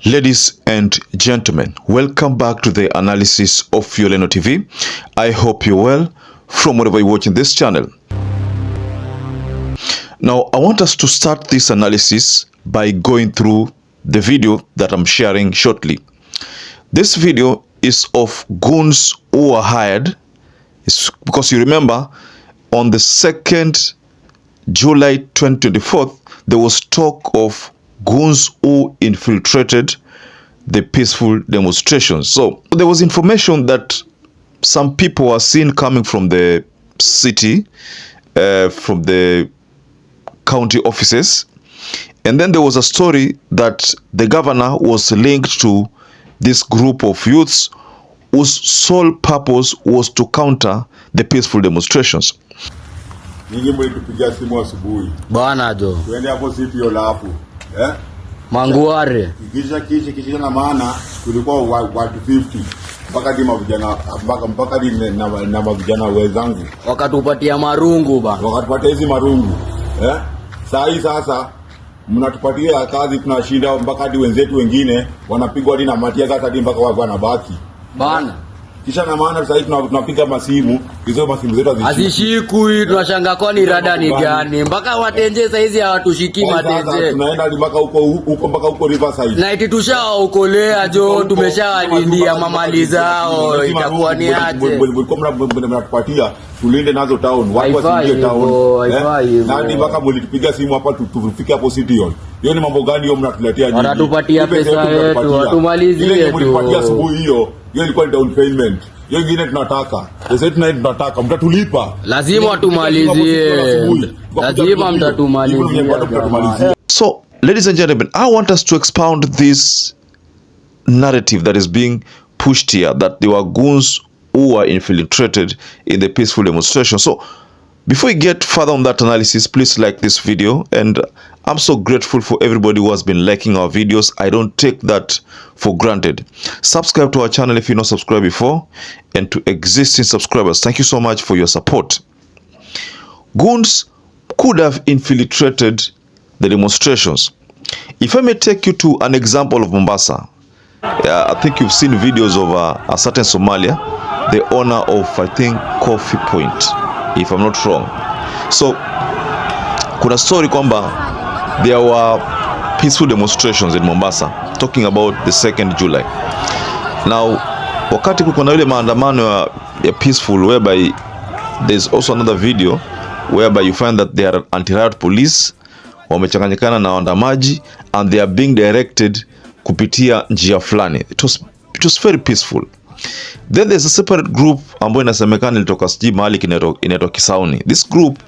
Ladies and gentlemen, welcome back to the analysis of YOLENO TV. I hope you're well from wherever you're watching this channel. Now, I want us to start this analysis by going through the video that I'm sharing shortly. This video is of goons who were hired. It's because you remember on the 2nd July 2024, there was talk of goons who infiltrated the peaceful demonstrations. So there was information that some people were seen coming from the city, from the county offices, and then there was a story that the governor was linked to this group of youths whose sole purpose was to counter the peaceful demonstrations. Ninyi mlitupigia simu asubuhi. Bwana jo. Twende hapo sipi yola hapo. Manguare. Kisha na maana tulikuwa watu 50. Mpaka di mavijana mpaka di na mavijana wenzangu. Wakatupatia marungu bana. Wakatupatia hizi marungu. Sasa mnatupatia kazi tunashinda mpaka di wenzetu wengine wanapigwa hadi na matia sasa di mpaka wanabaki. Bana. Kisha na maana sasa tunapiga masimu, hizo masimu zetu hazishikwi, tunashanga kwa ni rada ni gani mpaka watenje sasa hizi hawatushiki matenje. Tunaenda mpaka huko Riverside. Na iti tushaokolea jo, tumeshawalindia mamali zao, itakuwa ni aje. Mnatupatia tulinde nazo town, watu wasingie town. Nani mpaka mlitupiga simu hapa tufike hapo City Hall. Hiyo ni mambo gani hiyo mnatuletea nyinyi? Wanatupatia pesa yetu, watumalizie tu. Ile mlipatia asubuhi hiyo ilikuwa down payment. Hiyo nyingine tunataka. Sasa tunataka mtatulipa. Lazima tumalizie. Lazima mtatumalizie. So, ladies and gentlemen, I want us to expound this narrative that is being pushed here, that there were goons who were infiltrated in the peaceful demonstration. So, before we get further on that analysis, please like this video, and I'm so grateful for everybody who has been liking our videos. I don't take that for granted. Subscribe to our channel if you're not subscribed before, and to existing subscribers, thank you so much for your support. Goons could have infiltrated the demonstrations. If I may take you to an example of Mombasa, I think you've seen videos of a certain Somalia, the owner of, I think, Coffee Point, if I'm not wrong. So kuna story kwamba there were peaceful demonstrations in Mombasa, talking about the 2nd July. Now, wakati kuna ile maandamano ya peaceful, whereby there's also another video whereby you find that there are anti-riot police wamechanganyikana na waandamaji, and they are being directed kupitia njia fulani. It was very peaceful. Then there's a separate group ambayo inasemekana ilitoka siji mahali inaitwa Kisauni. This group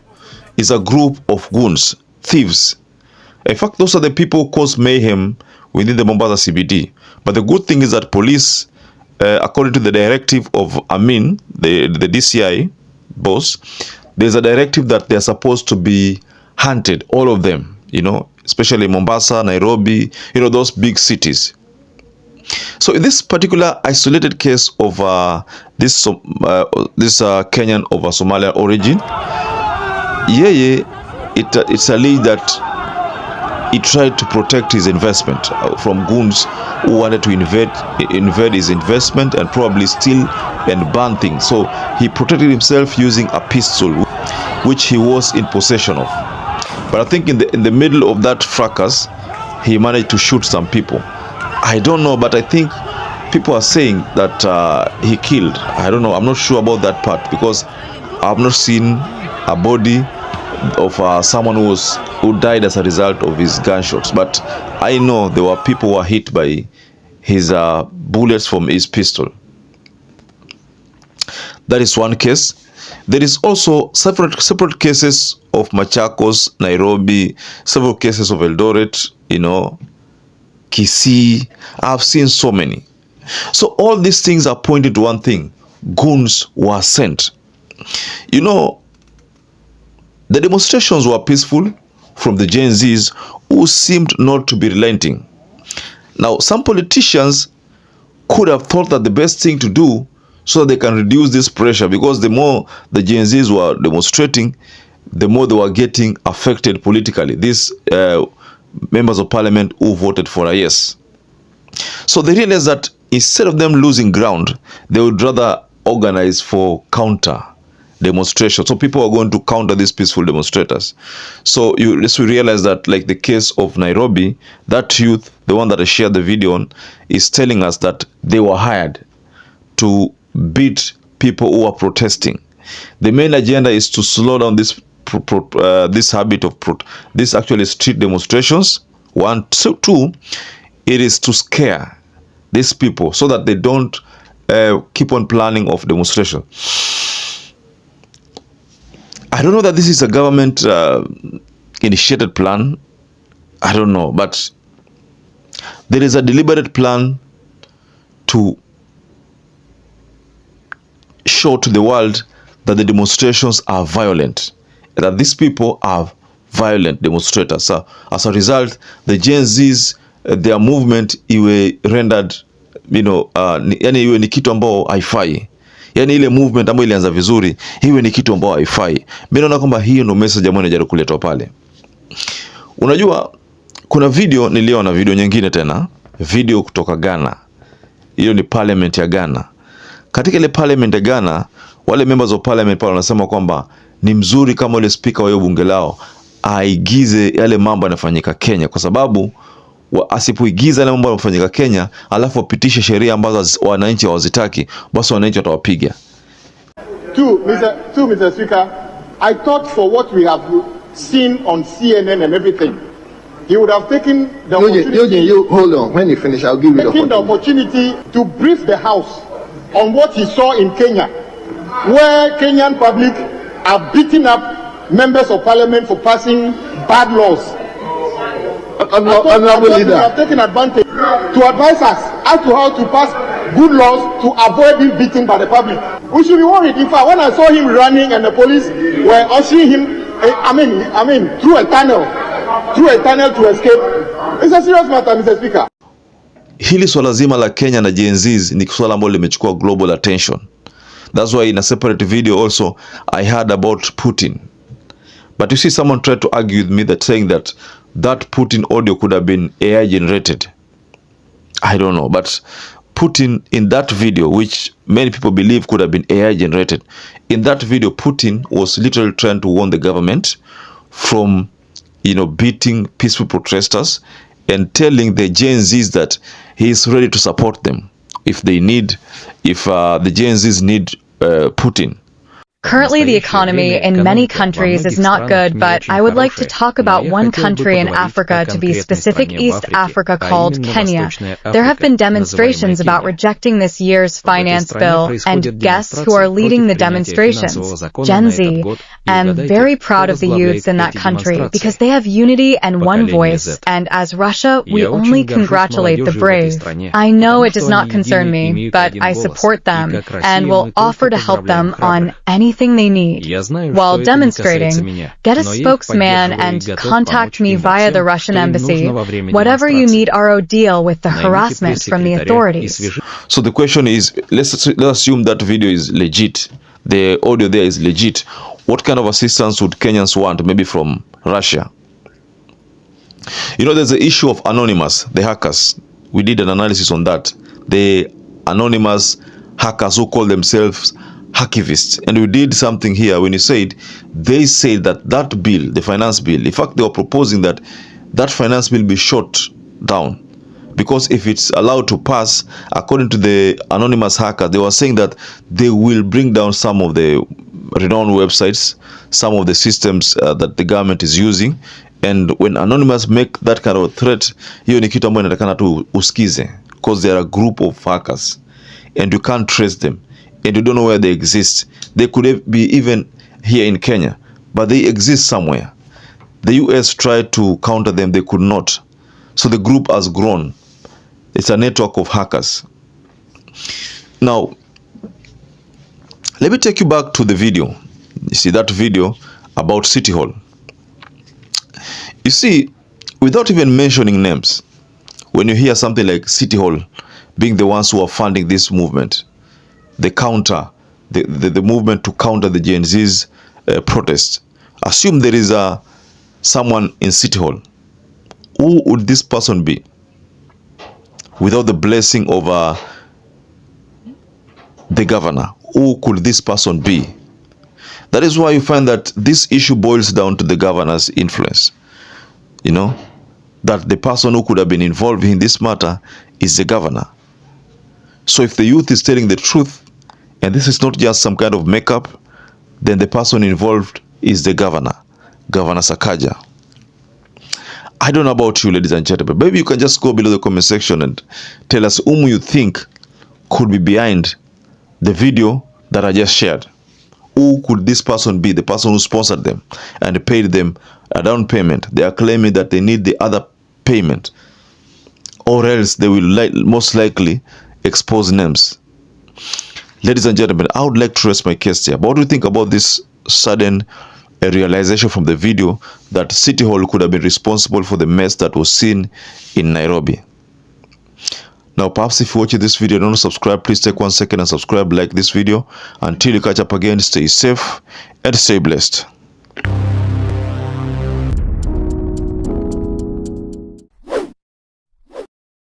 is a group of goons, thieves. In fact, those are the people who cause mayhem within the Mombasa CBD. But the good thing is that police, according to the directive of Amin, the DCI boss, there's a directive that they're supposed to be hunted, all of them, especially Mombasa, Nairobi, those big cities. So in this particular isolated case of this Kenyan of a Somalia origin, it's alleged that he tried to protect his investment from goons who wanted to invade his investment and probably steal and burn things. So he protected himself using a pistol, which he was in possession of. But I think in the middle of that fracas, he managed to shoot some people. I don't know, but I think people are saying that he killed. I don't know. I'm not sure about that part, because I've not seen a body of someone who died as a result of his gunshots. But I know there were people who were hit by his bullets from his pistol. That is one case. There is also separate cases of Machakos, Nairobi, several cases of Eldoret, Kisii. I've seen so many. So all these things are pointing to one thing: goons were sent. The demonstrations were peaceful from the Gen Zs who seemed not to be relenting. Now, some politicians could have thought that the best thing to do so that they can reduce this pressure, because the more the Gen Zs were demonstrating, the more they were getting affected politically. These members of parliament who voted for a yes. So they realized that instead of them losing ground, they would rather organize for counter demonstration. So people are going to counter these peaceful demonstrators. So we realize that, like the case of Nairobi, that youth, the one that I shared the video on, is telling us that they were hired to beat people who are protesting. The main agenda is to slow down this habit of this actually street demonstrations. One, two, it is to scare these people so that they don't keep on planning of demonstration. I don't know that this is a government initiated plan. I don't know, but there is a deliberate plan to show to the world that the demonstrations are violent, that these people are violent demonstrators. So as a result, the Gen Zs, their movement iwe rendered, yani iwe ni kitu ambao haifai. Yani ile movement ambayo ilianza vizuri, iwe ni kitu ambao haifai. Mimi naona kwamba hiyo ndio message ambayo inajaribu kuletwa pale. Unajua kuna video niliona, video nyingine tena, video kutoka Ghana. Hiyo ni parliament ya Ghana. Katika ile parliament ya Ghana, wale members of parliament pale wanasema kwamba ni mzuri kama ile speaker wa hiyo bunge lao aigize yale mambo yanafanyika Kenya, kwa sababu asipoigiza yale mambo yanafanyika Kenya alafu wapitishe sheria ambazo wananchi hawazitaki, basi wananchi watawapiga. Mr. Speaker, I thought for what we have seen on CNN and everything, he would have taken the opportunity. Hold on. When you finish, I'll give you the opportunity to brief the House on what he saw in Kenya, where Kenyan public are beating up members of parliament for passing bad laws. Honorable leader, we have taken advantage to advise us as to how to pass good laws to avoid being beaten by the public. We should be worried. In fact, when I saw him running and the police were ushering him, through a tunnel to escape, it's a serious matter, Mr. Speaker. Hili swala zima la Kenya na Gen Zs ni swala ambalo limechukua global attention. That's why in a separate video also I heard about Putin. But you see, someone tried to argue with me that saying that Putin audio could have been AI generated. I don't know, but Putin in that video, which many people believe could have been AI generated, in that video Putin was literally trying to warn the government from, beating peaceful protesters and telling the Gen Zs that he is ready to support them if the Gen Zs need Putin. Currently, the economy in many countries is not good, but I would like to talk about one country in Africa, to be specific, East Africa, called Kenya. There have been demonstrations about rejecting this year's finance bill, and guess who are leading the demonstrations? Gen Z. I'm very proud of the youths in that country because they have unity and one voice, and as Russia, we only congratulate the brave. I know it does not concern me, but I support them and will offer to help them on anything they need. While demonstrating, get a spokesman and contact me via the Russian embassy. Whatever you need our deal with the harassment from the authorities. So the question is, let's assume that video is legit. The audio there is legit. What kind of assistance would Kenyans want, maybe from Russia? There's the issue of anonymous, the hackers. We did an analysis on that. The anonymous hackers who call themselves hacktivists, and we did something here when they said that bill, the finance bill, in fact they were proposing that finance bill be shot down, because if it's allowed to pass, according to the anonymous hacker, they were saying that they will bring down some of the renowned websites, some of the systems that the government is using. And when anonymous make that kind of threat, hiyo ni kitu ambayo inatakana tu usikize, because they are a group of hackers and you can't trace them and you don't know where they exist. They could be even here in Kenya, but they exist somewhere. The US tried to counter them, they could not. So the group has grown. It's a network of hackers. Now, let me take you back to the video. You see that video about City Hall. You see, without even mentioning names, when you hear something like City Hall being the ones who are funding this movement, the movement to counter the Gen Z's protest, assume there is someone in City Hall. Who would this person be? without the blessing of the governor. Who could this person be? That is why you find that this issue boils down to the governor's influence. You know, that the person who could have been involved in this matter is the governor. So if the youth is telling the truth, and this is not just some kind of makeup, then the person involved is the governor, Governor Sakaja. I don't know about you, ladies and gentlemen. Maybe you can just go below the comment section and tell us whom you think could be behind the video that I just shared. Who could this person be? The person who sponsored them and paid them a down payment. They are claiming that they need the other payment, or else they will most likely expose names. Ladies and gentlemen, I would like to rest my case here. But what do you think about this sudden realization from the video that City Hall could have been responsible for the mess that was seen in Nairobi? Now, perhaps if you watch this video and don't subscribe, please take 1 second and subscribe, like this video. Until you catch up again, stay safe and stay blessed.